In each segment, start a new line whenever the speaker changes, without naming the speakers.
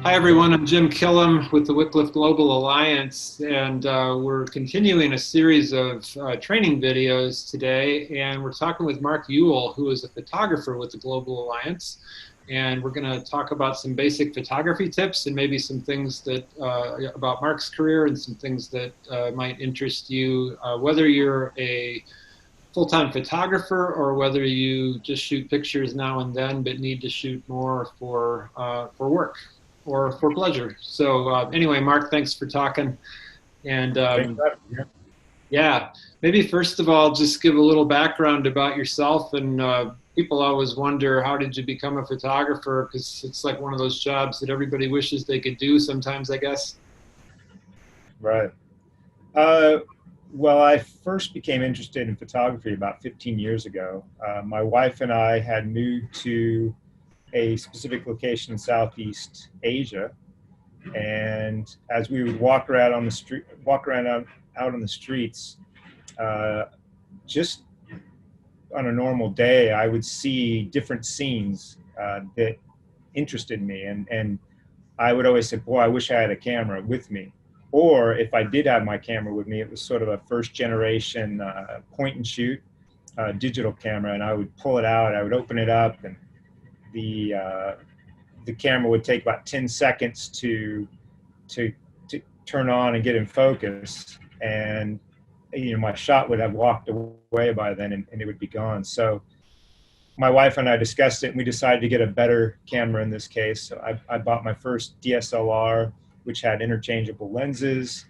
Hi everyone, I'm Jim Killam with the Wycliffe Global Alliance, and we're continuing a series of training videos today, and we're talking with Marc Ewell, who is a photographer with the Global Alliance, and we're going to talk about some basic photography tips and maybe some things that about Marc's career and some things that might interest you, whether you're a full-time photographer or whether you just shoot pictures now and then but need to shoot more for work or for pleasure. So anyway, Marc, thanks for talking. And
Thanks for having me here.
yeah, maybe first of all, just give a little background about yourself. And people always wonder, how did you become a photographer? Because it's like one of those jobs that everybody wishes they could do sometimes, I guess.
Right. Uh, well, I first became interested in photography about 15 years ago. My wife and I had moved to a specific location in Southeast Asia, and as we would walk around on the street, out on the streets, uh, just on a normal day, I would see different scenes that interested me, and I would always say, boy, I wish I had a camera with me. Or if I did have my camera with me, it was sort of a first generation point and shoot digital camera, and I would pull it out, I would open it up, and the uh, the camera would take about 10 seconds to to turn on and get in focus, and my shot would have walked away by then, and it would be gone. So my wife and I discussed it, and we decided to get a better camera in this case. So I bought my first DSLR, which had interchangeable lenses.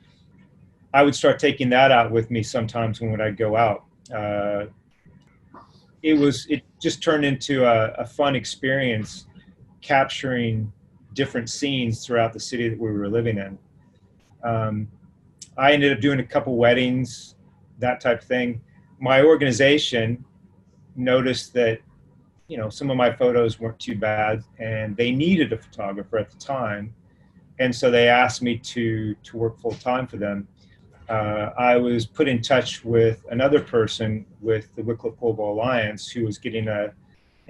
I would start taking that out with me sometimes when I'd go out. Uh, it just turned into a fun experience capturing different scenes throughout the city that we were living in. Um, I ended up doing a couple weddings, that type of thing. My organization noticed that some of my photos weren't too bad, and they needed a photographer at the time, and so they asked me to work full time for them. I was put in touch with another person with the Wycliffe Global Alliance who was getting a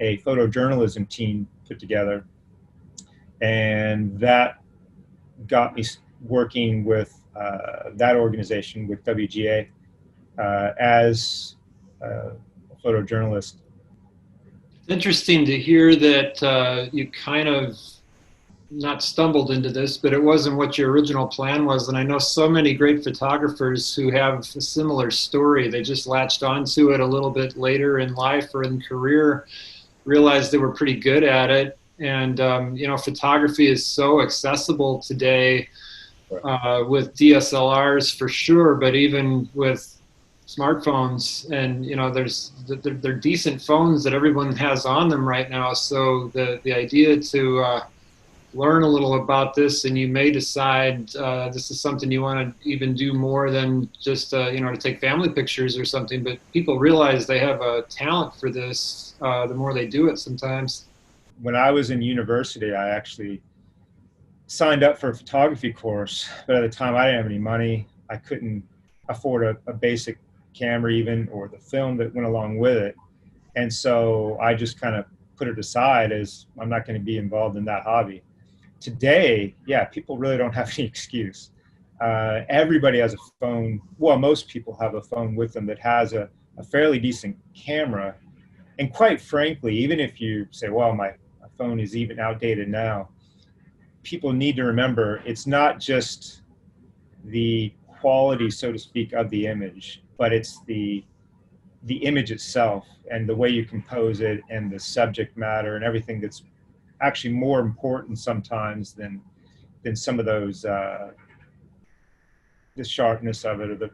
photojournalism team put together, and that got me working with that organization with WGA as a photojournalist.
It's interesting to hear that you kind of not stumbled into this, but it wasn't what your original plan was. And I know so many great photographers who have a similar story. They just latched onto it a little bit later in life or in career, realized they were pretty good at it. And, photography is so accessible today with DSLRs for sure, but even with smartphones, and they're decent phones that everyone has on them right now. So the idea to learn a little about this, and you may decide this is something you want to even do more than just to take family pictures or something. But people realize they have a talent for this the more they do it sometimes.
When I was in university, I actually signed up for a photography course, but at the time I didn't have any money. I couldn't afford a basic camera even, or the film that went along with it. And so I just kind of put it aside, as I'm not going to be involved in that hobby. Today, yeah, people really don't have any excuse. Everybody has a phone. Well, most people have a phone with them that has a fairly decent camera. And quite frankly, even if you say, well, my phone is even outdated now, people need to remember it's not just the quality, so to speak, of the image, but it's the image itself and the way you compose it and the subject matter and everything that's actually more important sometimes than some of those the sharpness of it, or the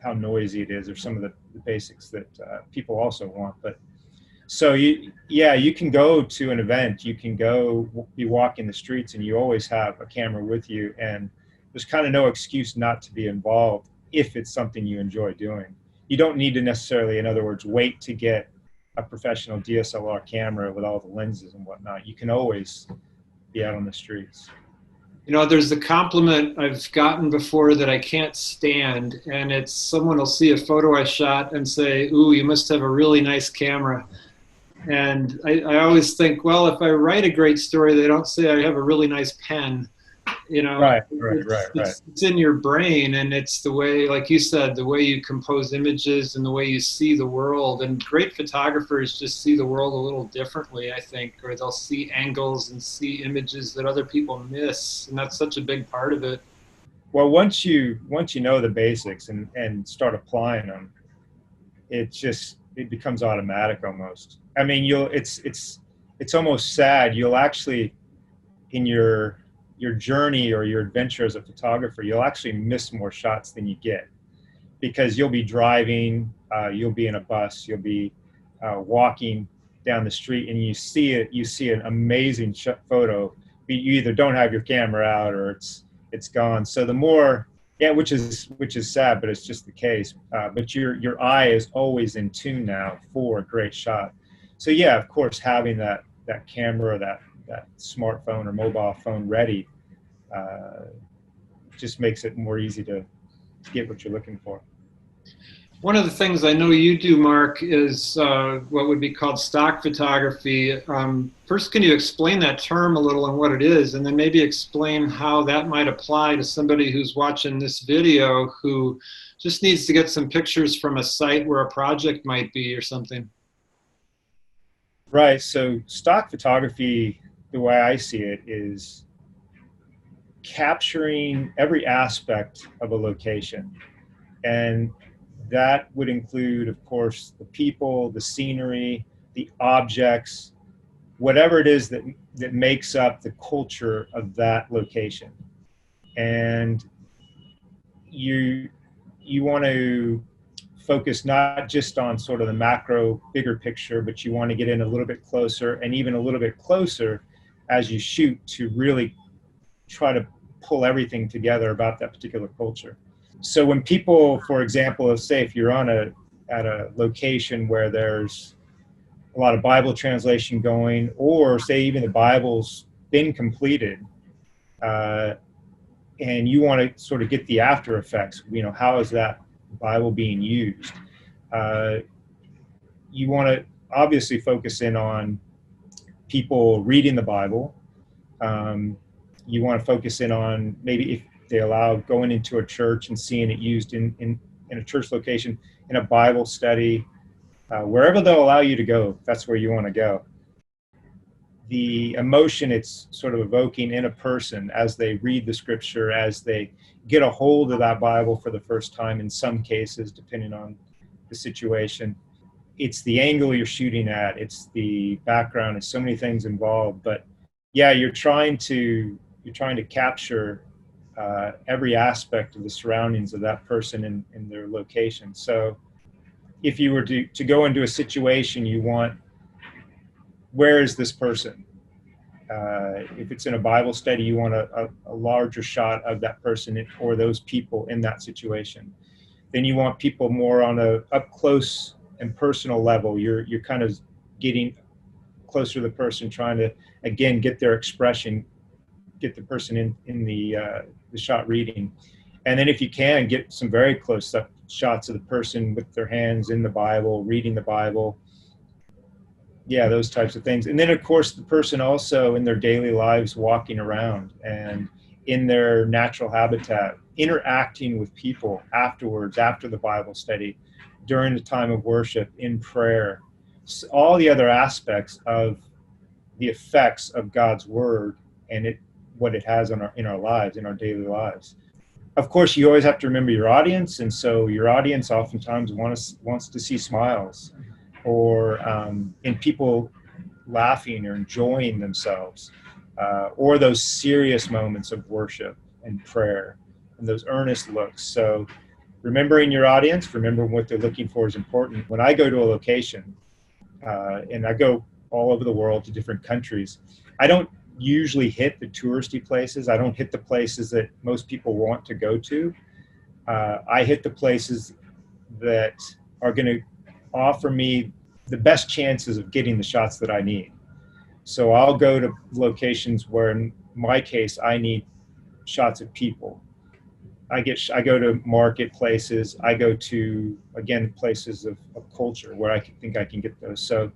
how noisy it is, or some of the basics that people also want. But so you can go to an event, you can go be walking the streets, and you always have a camera with you, and there's kind of no excuse not to be involved if it's something you enjoy doing. You don't need to necessarily, in other words, wait to get a professional DSLR camera with all the lenses and whatnot. You can always be out on the streets.
There's a compliment I've gotten before that I can't stand, and it's someone will see a photo I shot and say, "Ooh, you must have a really nice camera." And I always think, well, if I write a great story, they don't say I have a really nice pen. You know,
Right, right, right, right.
it's in your brain, and it's the way, like you said, the way you compose images and the way you see the world. And great photographers just see the world a little differently, I think, or they'll see angles and see images that other people miss, and that's such a big part of it.
Well, once you know the basics and start applying them, it becomes automatic almost. I mean, it's almost sad. You'll actually, in your journey or your adventure as a photographer, you'll actually miss more shots than you get, because you'll be driving, you'll be in a bus, you'll be walking down the street, and you see an amazing photo. You either don't have your camera out or it's gone. So the more, yeah, which is sad, but it's just the case. But your eye is always in tune now for a great shot. So yeah, of course, having that camera, that smartphone or mobile phone ready, uh, just makes it more easy to get what you're looking for.
One of the things I know you do, Mark, is what would be called stock photography. First, can you explain that term a little and what it is, and then maybe explain how that might apply to somebody who's watching this video who just needs to get some pictures from a site where a project might be or something?
Right. So stock photography, the way I see it, is capturing every aspect of a location. And that would include, of course, the people, the scenery, the objects, whatever it is that makes up the culture of that location. And you you want to focus not just on sort of the macro bigger picture, but you want to get in a little bit closer, and even a little bit closer as you shoot, to really try to pull everything together about that particular culture. So when people, for example, say if you're at a location where there's a lot of Bible translation going, or say even the Bible's been completed, uh, and you want to sort of get the after effects, how is that Bible being used? Uh, you want to obviously focus in on people reading the Bible. Um, you want to focus in on, maybe if they allow, going into a church and seeing it used in a church location, in a Bible study, wherever they'll allow you to go, that's where you want to go. The emotion it's sort of evoking in a person as they read the scripture, as they get a hold of that Bible for the first time, in some cases, depending on the situation. It's the angle you're shooting at, it's the background, it's so many things involved. But yeah, you're trying to capture every aspect of the surroundings of that person in their location. So if you were to go into a situation, you want, where is this person? If it's in a Bible study, you want a larger shot of that person or those people in that situation. Then you want people more on a up close and personal level. You're kind of getting closer to the person, trying to, again, get their expression, get the person in the shot reading. And then if you can, get some very close up shots of the person with their hands in the Bible, reading the Bible. Yeah, those types of things. And then, of course, the person also in their daily lives, walking around and in their natural habitat, interacting with people afterwards, after the Bible study, during the time of worship, in prayer, all the other aspects of the effects of God's word and what it has in our lives, in our daily lives. Of course, you always have to remember your audience, and so your audience oftentimes wants to see smiles, or in people laughing or enjoying themselves, or those serious moments of worship and prayer and those earnest looks. So remembering your audience, remembering what they're looking for, is important. When I go to a location, and I go all over the world to different countries, I don't usually hit the touristy places. I don't hit the places that most people want to go to. I hit the places that are going to offer me the best chances of getting the shots that I need. So I'll go to locations where, in my case, I need shots of people. I go to marketplaces. I go to, again, places of culture where think I can get those. So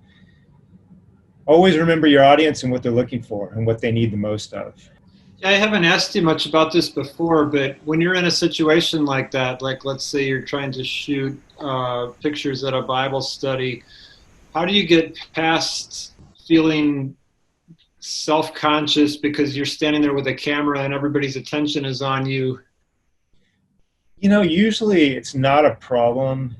always remember your audience and what they're looking for and what they need the most of.
Yeah, I haven't asked you much about this before, but when you're in a situation like that, like let's say you're trying to shoot pictures at a Bible study, how do you get past feeling self-conscious because you're standing there with a camera and everybody's attention is on you?
Usually it's not a problem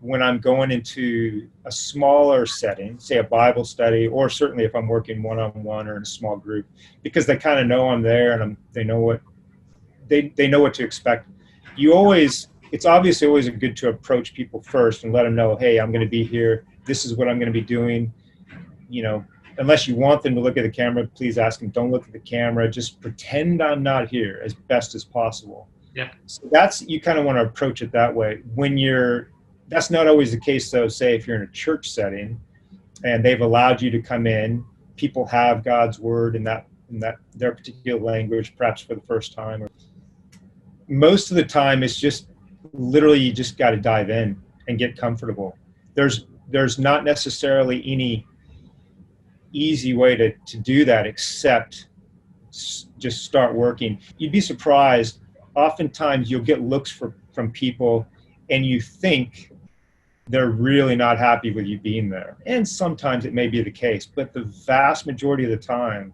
when I'm going into a smaller setting, say a Bible study, or certainly if I'm working one-on-one or in a small group, because they kind of know I'm there and they know what they know what to expect. It's obviously always good to approach people first and let them know, hey, I'm going to be here. This is what I'm going to be doing. Unless you want them to look at the camera, please ask them, don't look at the camera. Just pretend I'm not here as best as possible.
Yeah.
So you kind of want to approach it that way. That's not always the case though, say if you're in a church setting and they've allowed you to come in, people have God's word in their particular language, perhaps for the first time. Most of the time it's just literally you just got to dive in and get comfortable. There's not necessarily any easy way to do that except just start working. You'd be surprised. Oftentimes you'll get looks from people and you think they're really not happy with you being there. And sometimes it may be the case, but the vast majority of the time,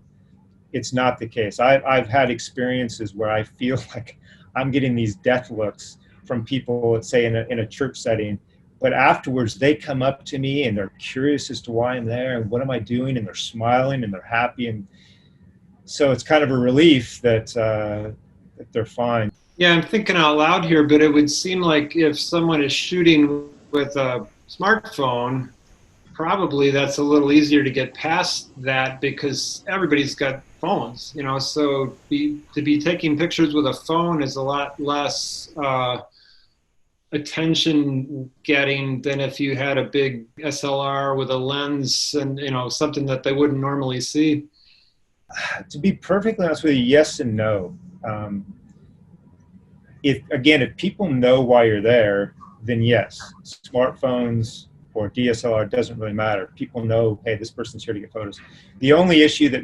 it's not the case. I've had experiences where I feel like I'm getting these death looks from people, let's say in a church setting, but afterwards they come up to me and they're curious as to why I'm there and what am I doing, and they're smiling and they're happy. And so it's kind of a relief that they're fine.
Yeah, I'm thinking out loud here, but it would seem like if someone is shooting with a smartphone, probably that's a little easier to get past that because everybody's got phones, so to be taking pictures with a phone is a lot less attention getting than if you had a big SLR with a lens and, something that they wouldn't normally see.
To be perfectly honest with you, yes and no. If people know why you're there, then yes, smartphones or DSLR doesn't really matter. People know, hey, this person's here to get photos. The only issue that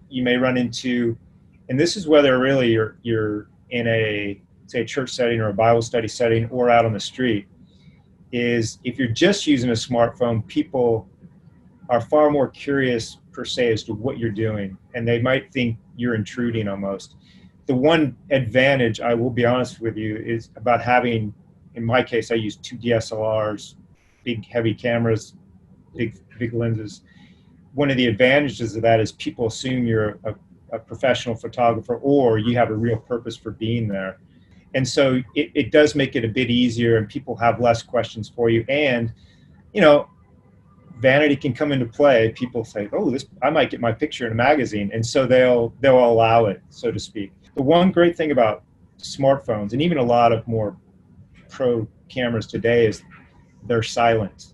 you may run into, and this is whether really you're in a church setting or a Bible study setting or out on the street, is if you're just using a smartphone, people are far more curious per se as to what you're doing, and they might think you're intruding almost. The one advantage, I will be honest with you, is about having, in my case, I use 2 DSLRs, big heavy cameras, big lenses. One of the advantages of that is people assume you're a professional photographer or you have a real purpose for being there. And so it does make it a bit easier and people have less questions for you. And, vanity can come into play. People say, oh, I might get my picture in a magazine. And so they'll allow it, so to speak. The one great thing about smartphones, and even a lot of more pro cameras today, is they're silent.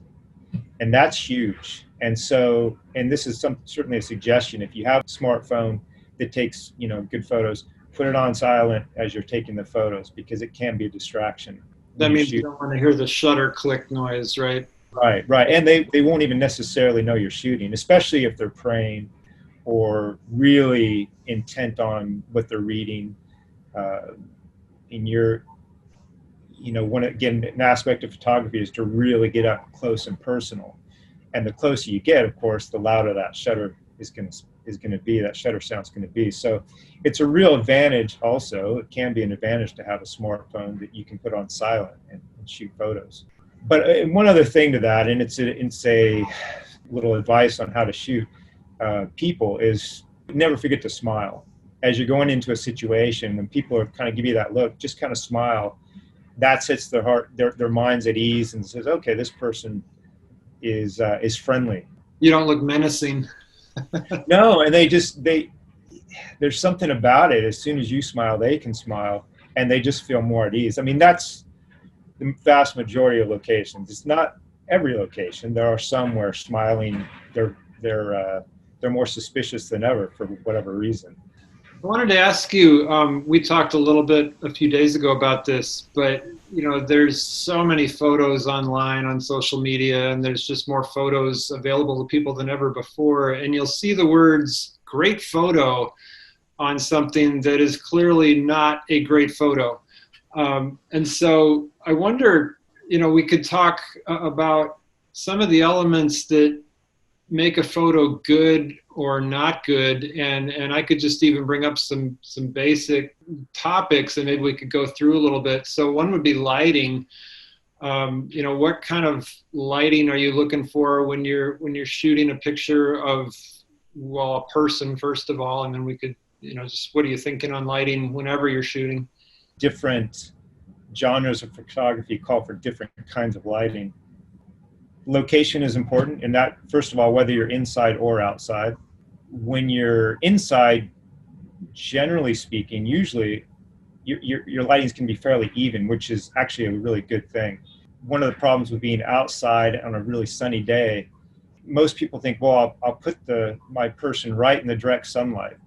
And that's huge. And so, and this is certainly a suggestion, if you have a smartphone that takes, good photos, put it on silent as you're taking the photos, because it can be a distraction.
That means you don't want to hear the shutter click noise, right?
Right. And they won't even necessarily know you're shooting, especially if they're praying or really intent on what they're reading. In your, an aspect of photography is to really get up close and personal. And the closer you get, of course, the louder that shutter is going to be, that shutter sound's going to be. So it's a real advantage also. It can be an advantage to have a smartphone that you can put on silent and shoot photos. But one other thing to that, and it's a little advice on how to shoot people, is never forget to smile. As you're going into a situation, when people are kind of give you that look, just kind of smile. That sets their minds at ease and says, okay, this person is friendly.
You don't look menacing.
No, and there's something about it. As soon as you smile, they can smile, and they just feel more at ease. I mean, that's the vast majority of locations. It's not every location. There are some where smiling, they're more suspicious than ever for whatever reason.
I wanted to ask you, we talked a little bit a few days ago about this, but there's so many photos online on social media, and there's just more photos available to people than ever before. And you'll see the words "great photo" on something that is clearly not a great photo. And so I wonder, we could talk about some of the elements that make a photo good or not good, and I could just even bring up some basic topics and maybe we could go through a little bit. So one would be lighting. What kind of lighting are you looking for when you're shooting a picture of, well, a person first of all, and then we could, just what are you thinking on lighting whenever you're shooting?
Different genres of photography call for different kinds of lighting. Location is important, and that, first of all, whether you're inside or outside. When you're inside, generally speaking, usually your lightings can be fairly even, which is actually a really good thing. One of the problems with being outside on a really sunny day, most people think, well, I'll put my person right in the direct sunlight.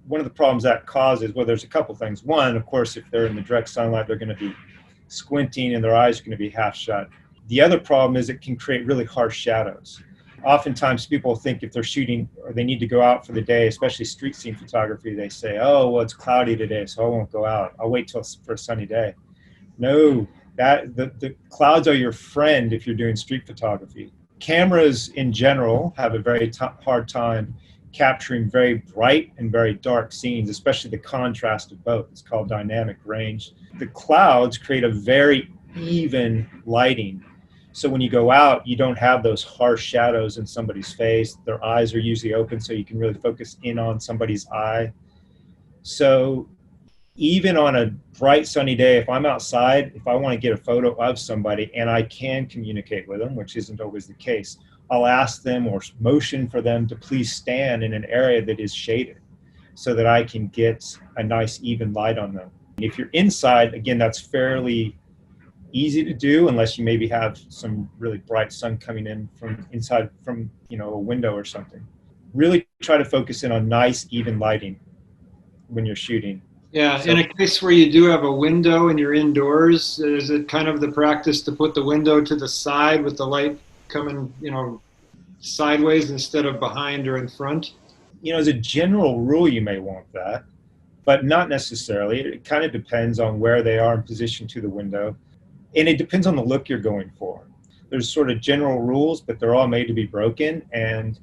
One of the problems that causes, well, there's a couple things. One, of course, if they're in the direct sunlight, they're going to be squinting and their eyes are going to be half shut. The other problem is it can create really harsh shadows. Oftentimes people think if they're shooting or they need to go out for the day, especially street scene photography, they say, oh, well, it's cloudy today, so I won't go out. I'll wait for a sunny day. No, the clouds are your friend if you're doing street photography. Cameras in general have a very hard time capturing very bright and very dark scenes, especially the contrast of both. It's called dynamic range. The clouds create a very even lighting. So when you go out, you don't have those harsh shadows in somebody's face. Their eyes are usually open, so you can really focus in on somebody's eye. So even on a bright sunny day, if I'm outside, if I want to get a photo of somebody and I can communicate with them, which isn't always the case, I'll ask them or motion for them to please stand in an area that is shaded so that I can get a nice even light on them. If you're inside, again, that's fairly easy to do unless you maybe have some really bright sun coming in from inside from a window or something. Really try to focus in on nice even lighting when you're shooting.
Yeah, so, in a case where you do have a window and you're indoors, is it kind of the practice to put the window to the side with the light coming, sideways instead of behind or in front?
As a general rule, you may want that, but not necessarily. It kind of depends on where they are in position to the window. And it depends on the look you're going for. There's sort of general rules, but they're all made to be broken. And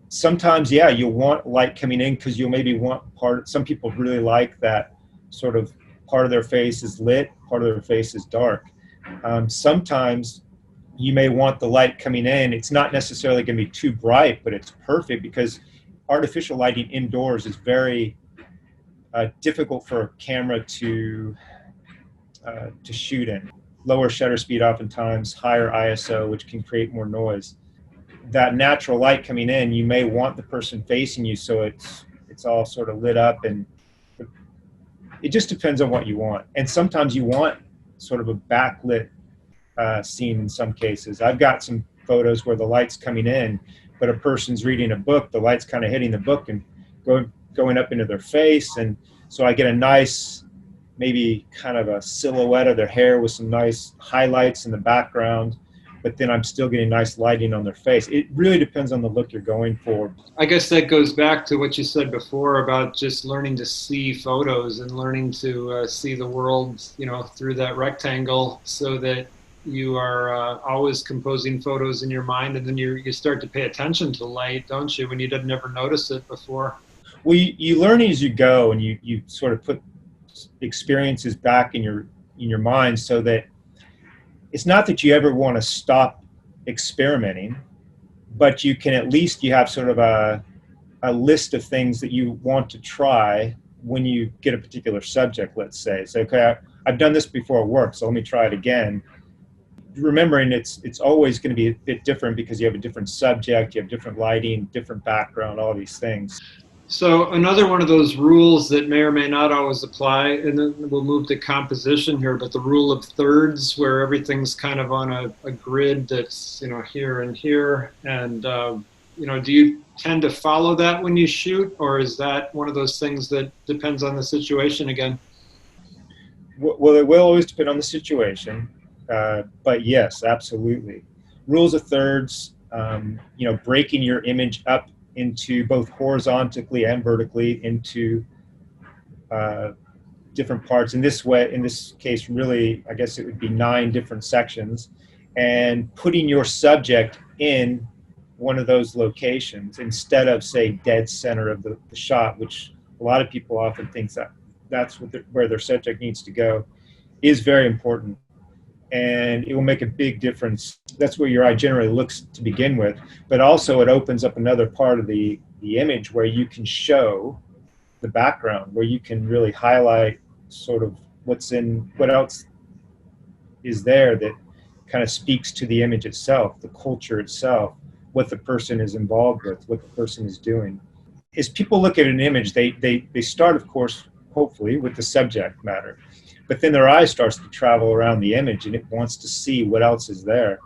sometimes, yeah, you'll want light coming in because you'll maybe want some people really like that sort of part of their face is lit, part of their face is dark. Sometimes you may want the light coming in. It's not necessarily going to be too bright, but it's perfect because artificial lighting indoors is very difficult for a camera to shoot in. Lower shutter speed oftentimes, higher ISO, which can create more noise. That natural light coming in, you may want the person facing you so it's all sort of lit up, and it just depends on what you want. And sometimes you want sort of a backlit scene in some cases. I've got some photos where the light's coming in, but a person's reading a book, the light's kind of hitting the book and going up into their face, and so I get a nice maybe kind of a silhouette of their hair with some nice highlights in the background, but then I'm still getting nice lighting on their face. It really depends on the look you're going for.
I guess that goes back to what you said before about just learning to see photos and learning to see the world, through that rectangle, so that you are always composing photos in your mind, and then you start to pay attention to light, don't you, when you didn't ever notice it before?
Well, you learn as you go, and you sort of put experiences back in your mind, so that it's not that you ever want to stop experimenting, but you have sort of a list of things that you want to try when you get a particular subject. Let's say, okay, I've done this before, it worked, so let me try it again. Remembering it's always going to be a bit different because you have a different subject, you have different lighting, different background, all these things.
So another one of those rules that may or may not always apply, and then we'll move to composition here, but the rule of thirds, where everything's kind of on a grid that's, here and here. And, do you tend to follow that when you shoot, or is that one of those things that depends on the situation again?
Well, it will always depend on the situation, but yes, absolutely. Rules of thirds, breaking your image up into both horizontally and vertically into uh, different parts. In this case, really, I guess it would be 9 different sections, and putting your subject in one of those locations instead of, say, dead center of the shot, which a lot of people often think that that's where their subject needs to go, is very important. And it will make a big difference. That's where your eye generally looks to begin with, but also it opens up another part of the image where you can show the background, where you can really highlight sort of what else is there that kind of speaks to the image itself, the culture itself, what the person is involved with, what the person is doing. As people look at an image, they start, of course, hopefully, with the subject matter, but then their eye starts to travel around the image and it wants to see what else is there.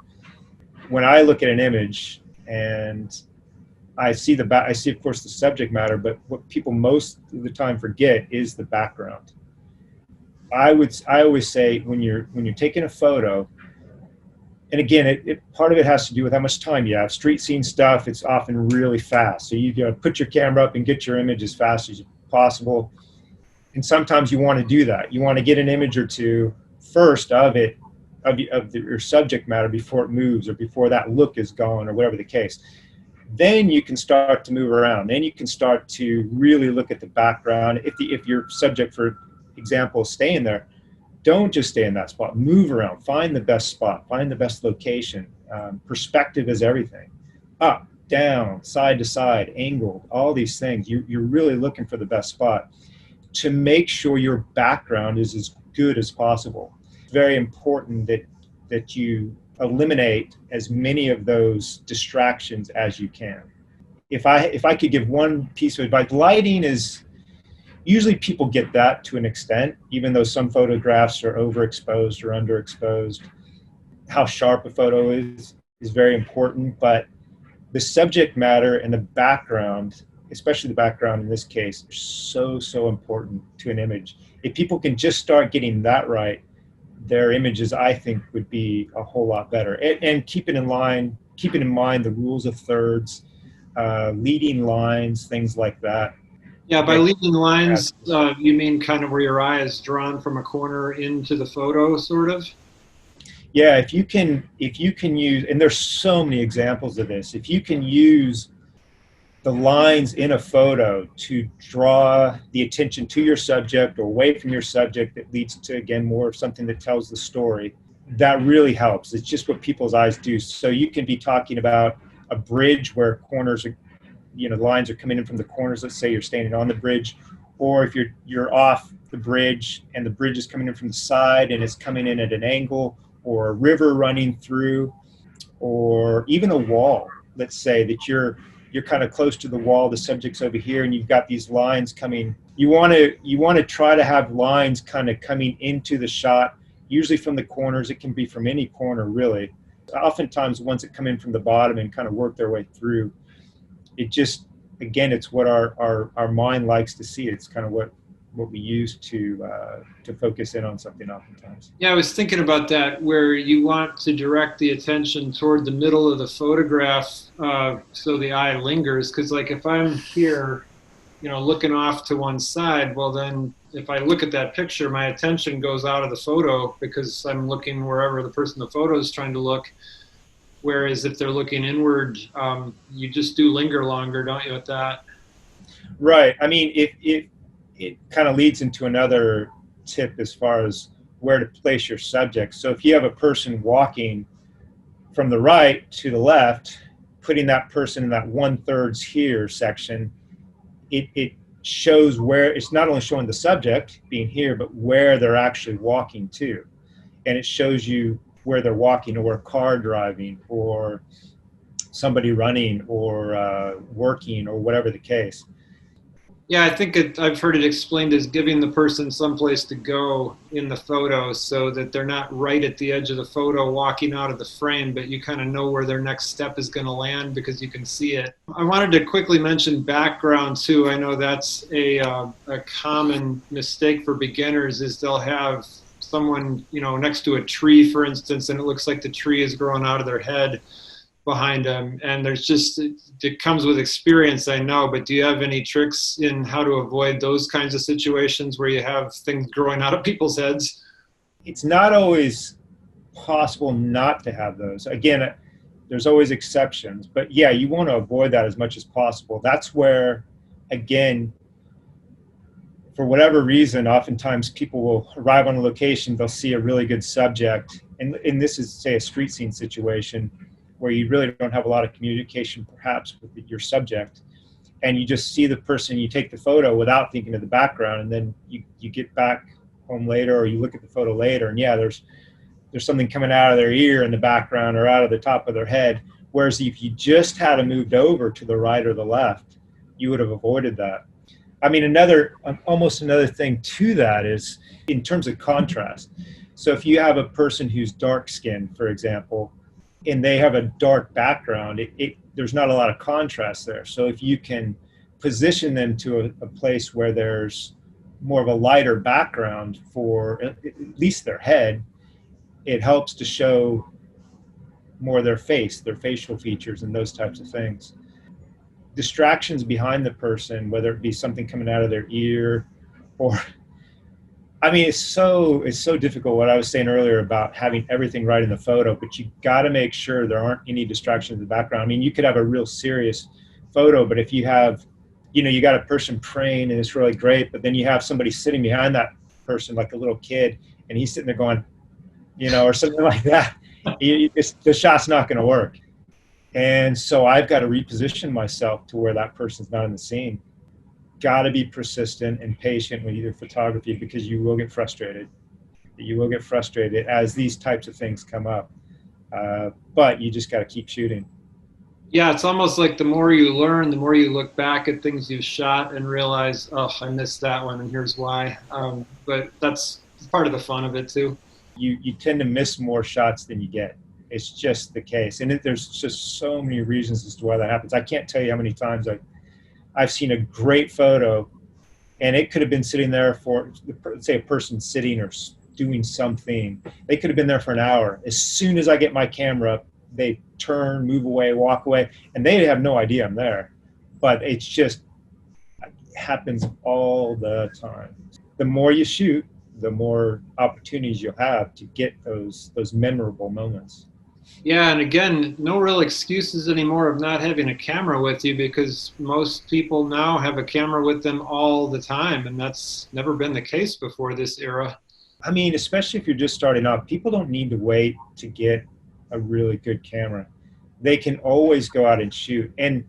When I look at an image and I see, of course, the subject matter, but what people most of the time forget is the background. I always say when you're taking a photo, and again, part of it has to do with how much time you have. Street scene stuff, it's often really fast, so you got to put your camera up and get your image as fast as possible. And sometimes you want to do that. You want to get an image or two first of your subject matter before it moves or before that look is gone or whatever the case. Then you can start to move around. Then you can start to really look at the background. If your subject, for example, is staying there, don't just stay in that spot. Move around. Find the best spot. Find the best location. Perspective is everything. Up, down, side to side, angled, all these things. You're really looking for the best spot to make sure your background is as good as possible. It's very important that you eliminate as many of those distractions as you can. If I could give one piece of advice, lighting is usually people get that to an extent, even though some photographs are overexposed or underexposed. How sharp a photo is very important, but the subject matter and the background, especially the background in this case, are so important to an image. If people can just start getting that right, their images, I think, would be a whole lot better. And keeping in mind the rules of thirds, leading lines, things like that.
Yeah, by
That
leading lines, you mean kind of where your eye is drawn from a corner into the photo, sort of?
Yeah, if you can use, and there's so many examples of this, if you can use the lines in a photo to draw the attention to your subject or away from your subject, that leads to, again, more of something that tells the story, that really helps. It's just what people's eyes do. So you can be talking about a bridge where corners are, lines are coming in from the corners. Let's say you're standing on the bridge, or if you're off the bridge and the bridge is coming in from the side and it's coming in at an angle, or a river running through, or even a wall. Let's say that you're kind of close to the wall, the subject's over here, and you've got these lines coming. You want to try to have lines kind of coming into the shot, usually from the corners. It can be from any corner, really. Oftentimes, ones that come in from the bottom and kind of work their way through. It just, again, it's what our mind likes to see. It's kind of what we use to focus in on something oftentimes.
Yeah, I was thinking about that, where you want to direct the attention toward the middle of the photograph, so the eye lingers. Because, like, if I'm here, looking off to one side, well, then if I look at that picture, my attention goes out of the photo because I'm looking wherever the person in the photo is trying to look. Whereas if they're looking inward, you just do linger longer, don't you, at that?
Right. I mean, it kind of leads into another tip as far as where to place your subject. So if you have a person walking from the right to the left, putting that person in that 1/3 here section, it shows where it's not only showing the subject being here, but where they're actually walking to. And it shows you where they're walking, or a car driving, or somebody running, or working, or whatever the case.
Yeah, I think I've heard it explained as giving the person someplace to go in the photo so that they're not right at the edge of the photo walking out of the frame, but you kind of know where their next step is going to land because you can see it. I wanted to quickly mention background too. I know that's a common mistake for beginners is they'll have someone, next to a tree, for instance, and it looks like the tree is growing out of their head behind them. And there's just, it comes with experience, I know, but do you have any tricks in how to avoid those kinds of situations where you have things growing out of people's heads?
It's not always possible not to have those. Again, there's always exceptions, but yeah, you want to avoid that as much as possible. That's where, again, for whatever reason, oftentimes people will arrive on a location, they'll see a really good subject, and this is, say, a street scene situation where you really don't have a lot of communication perhaps with your subject, and you just see the person, you take the photo without thinking of the background, and then you get back home later or you look at the photo later, and yeah, there's something coming out of their ear in the background or out of the top of their head, whereas if you just had it moved over to the right or the left, you would have avoided that. I mean, almost another thing to that is in terms of contrast. So if you have a person who's dark skinned, for example, and they have a dark background, there's not a lot of contrast there. So if you can position them to a place where there's more of a lighter background for at least their head, it helps to show more of their face, their facial features, and those types of things. Distractions behind the person, whether it be something coming out of their ear or I mean, it's so difficult what I was saying earlier about having everything right in the photo, but you got to make sure there aren't any distractions in the background. I mean, you could have a real serious photo, but if you have, you got a person praying and it's really great, but then you have somebody sitting behind that person, like a little kid, and he's sitting there going, or something like that, the shot's not going to work. And so I've got to reposition myself to where that person's not in the scene. Got to be persistent and patient with your photography because you will get frustrated. You will get frustrated as these types of things come up. But you just got to keep shooting.
Yeah, it's almost like the more you learn, the more you look back at things you've shot and realize, oh, I missed that one, and here's why. But that's part of the fun of it too.
You tend to miss more shots than you get. It's just the case. And there's just so many reasons as to why that happens. I can't tell you how many times I've seen a great photo and it could have been sitting there for, let's say, a person sitting or doing something. They could have been there for an hour. As soon as I get my camera up, they turn, move away, walk away, and they have no idea I'm there. But it happens all the time. The more you shoot, the more opportunities you'll have to get those memorable moments.
Yeah, and again, no real excuses anymore of not having a camera with you because most people now have a camera with them all the time, and that's never been the case before this era.
I mean, especially if you're just starting out, people don't need to wait to get a really good camera. They can always go out and shoot. And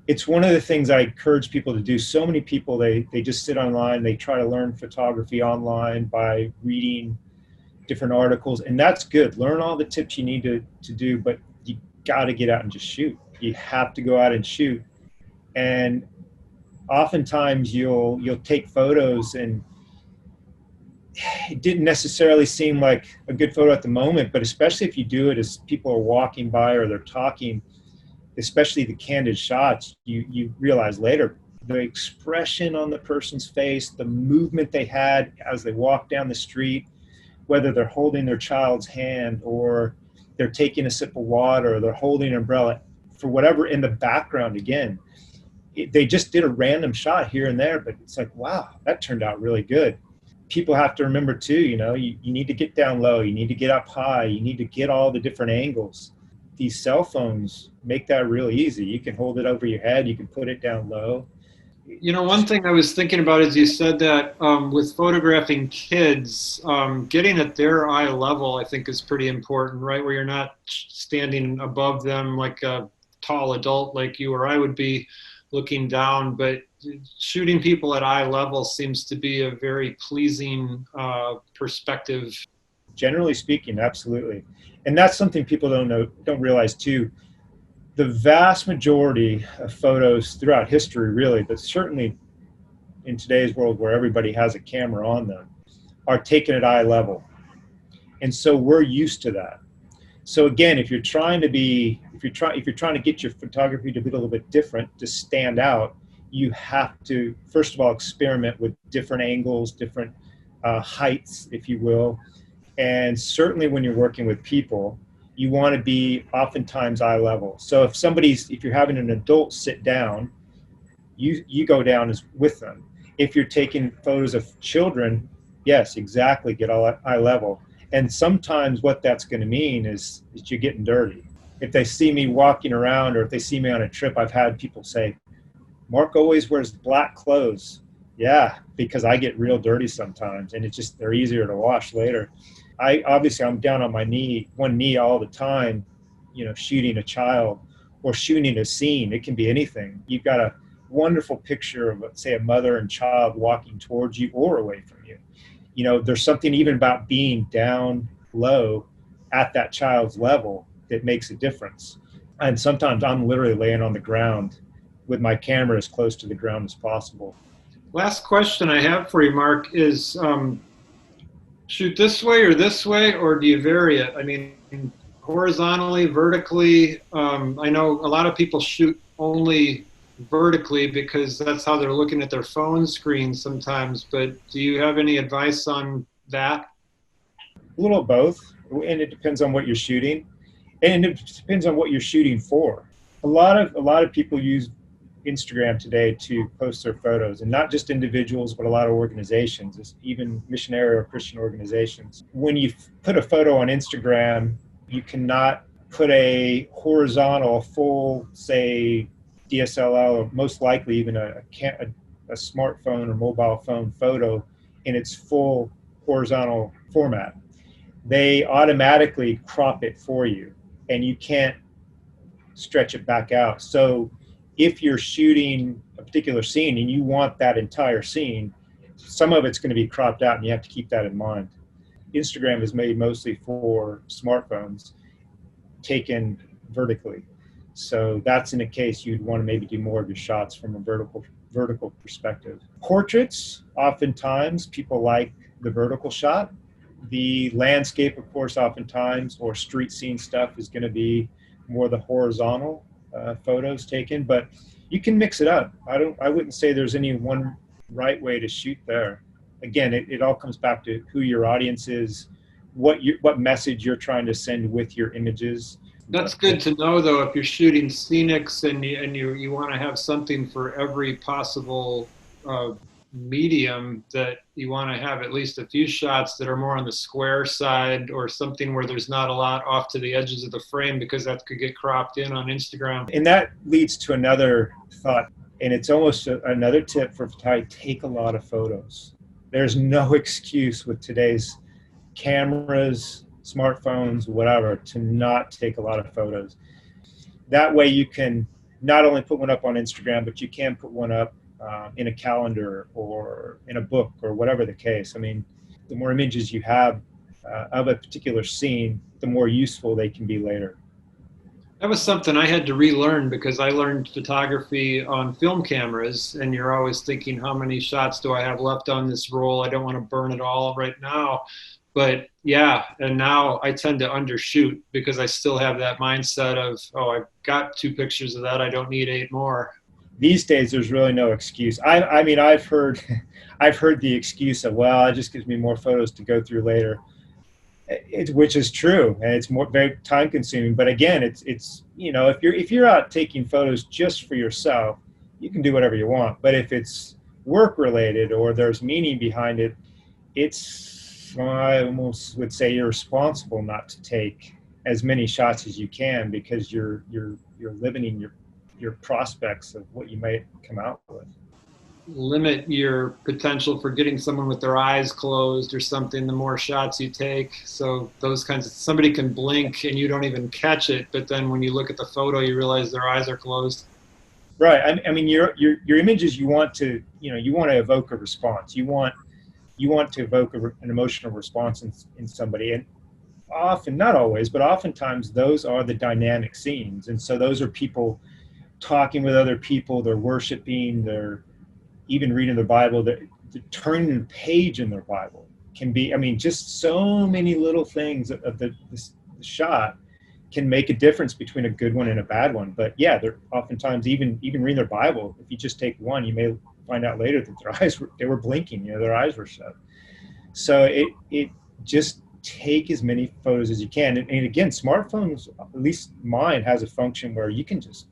it's one of the things I encourage people to do. So many people, they just sit online, they try to learn photography online by reading different articles, and that's good. Learn all the tips you need to do, but you got to get out and just shoot. You have to go out and shoot. And oftentimes you'll take photos and it didn't necessarily seem like a good photo at the moment, but especially if you do it as people are walking by or they're talking, especially the candid shots, you realize later the expression on the person's face, the movement they had as they walked down the street, whether they're holding their child's hand or they're taking a sip of water or they're holding an umbrella, for whatever in the background, again, they just did a random shot here and there, but it's like, wow, that turned out really good. People have to remember too, you need to get down low, you need to get up high, you need to get all the different angles. These cell phones make that real easy. You can hold it over your head, you can put it down low.
One thing I was thinking about is you said that with photographing kids, getting at their eye level, I think, is pretty important, right? Where you're not standing above them like a tall adult like you or I would be looking down, but shooting people at eye level seems to be a very pleasing perspective.
Generally speaking, absolutely. And that's something people don't realize too. The vast majority of photos throughout history, really, but certainly in today's world where everybody has a camera on them are taken at eye level. And so we're used to that. So again, if you're trying to get your photography to be a little bit different, to stand out, you have to, first of all, experiment with different angles, different heights, if you will. And certainly when you're working with people, you want to be oftentimes eye level. So if you're having an adult sit down, you go down with them. If you're taking photos of children, yes, exactly, get all eye level. And sometimes what that's going to mean is that you're getting dirty. If they see me walking around or if they see me on a trip, I've had people say, Mark always wears black clothes. Yeah, because I get real dirty sometimes, and they're easier to wash later. I'm down on one knee all the time, shooting a child or shooting a scene. It can be anything. You've got a wonderful picture of, let's say, a mother and child walking towards you or away from you. There's something even about being down low at that child's level that makes a difference. And sometimes I'm literally laying on the ground with my camera as close to the ground as possible.
Last question I have for you, Mark, is shoot this way, or do you vary it? I mean, horizontally, vertically. I know a lot of people shoot only vertically because that's how they're looking at their phone screen sometimes, but do you have any advice on that?
A little of both, and it depends on what you're shooting, and it depends on what you're shooting for. A lot of people use Instagram today to post their photos, and not just individuals, but a lot of organizations, even missionary or Christian organizations. When you put a photo on Instagram, you cannot put a horizontal full, say, DSLR, or most likely even a smartphone or mobile phone photo in its full horizontal format. They automatically crop it for you, and you can't stretch it back out. So if you're shooting a particular scene and you want that entire scene, some of it's going to be cropped out, and you have to keep that in mind. Instagram is made mostly for smartphones taken vertically. So that's in a case you'd want to maybe do more of your shots from a vertical perspective. Portraits, oftentimes people like the vertical shot. The landscape, of course, oftentimes, or street scene stuff is going to be more the horizontal photos taken, but you can mix it up. I wouldn't say there's any one right way to shoot there. Again, it all comes back to who your audience is, what message you're trying to send with your images.
That's good to know, though, if you're shooting scenics and you want to have something for every possible medium, that you want to have at least a few shots that are more on the square side, or something where there's not a lot off to the edges of the frame, because that could get cropped in on Instagram.
And that leads to another thought, and it's almost another tip for photography: take a lot of photos. There's no excuse with today's cameras, smartphones, whatever, to not take a lot of photos. That way you can not only put one up on Instagram, but you can put one up in a calendar or in a book or whatever the case. I mean, the more images you have of a particular scene, the more useful they can be later.
That was something I had to relearn, because I learned photography on film cameras, and you're always thinking, how many shots do I have left on this roll? I don't want to burn it all right now. But yeah, and now I tend to undershoot, because I still have that mindset of, oh, I've got 2 pictures of that, I don't need 8 more.
These days, there's really no excuse. I mean, I've heard the excuse of, well, it just gives me more photos to go through later. Which is true, and it's very time consuming. But again, it's if you're out taking photos just for yourself, you can do whatever you want. But if it's work related or there's meaning behind it, I almost would say irresponsible not to take as many shots as you can, because you're limiting your prospects of what you might come out with.
Limit your potential for getting someone with their eyes closed or something, the more shots you take. So those kinds of, somebody can blink and you don't even catch it, but then when you look at the photo, you realize their eyes are closed.
Right. I mean, your images, you want to evoke a response. You want to evoke an emotional response in somebody. And often, not always, but oftentimes those are the dynamic scenes. And so those are people talking with other people, they're worshiping, they're even reading the Bible, the turning the page in their Bible can be, I mean, just so many little things of the shot can make a difference between a good one and a bad one. But yeah, they're oftentimes even reading their Bible. If you just take one, you may find out later that their eyes they were blinking, their eyes were shut. So it just take as many photos as you can. And again, smartphones, at least mine, has a function where you can just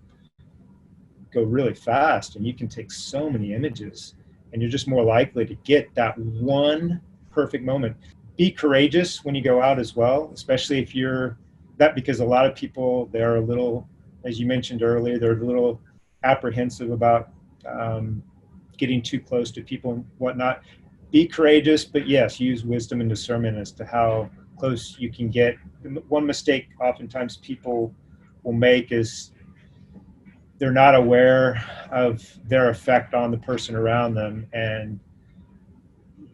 go really fast and you can take so many images, and you're just more likely to get that one perfect moment. Be courageous when you go out as well, especially if you're that, because a lot of people, they're a little, as you mentioned earlier, they're a little apprehensive about getting too close to people and whatnot. Be courageous, but yes, use wisdom and discernment as to how close you can get. One mistake oftentimes people will make is they're not aware of their effect on the person around them, and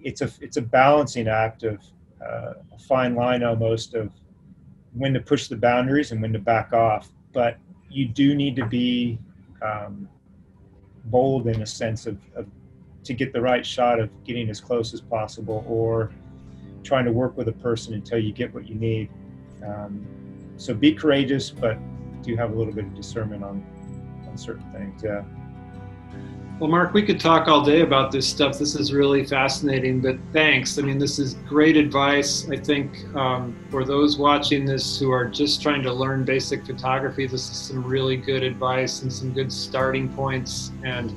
it's a balancing act of a fine line almost of when to push the boundaries and when to back off. But you do need to be bold in a sense of to get the right shot of getting as close as possible, or trying to work with a person until you get what you need. So be courageous, but do have a little bit of discernment on certain things. Yeah.
Well, Marc, we could talk all day about this stuff. This is really fascinating, but thanks. I mean, this is great advice. I think for those watching this who are just trying to learn basic photography, this is some really good advice and some good starting points. And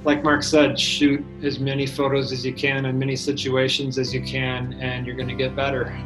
like Marc said, shoot as many photos as you can in many situations as you can, and you're going to get better.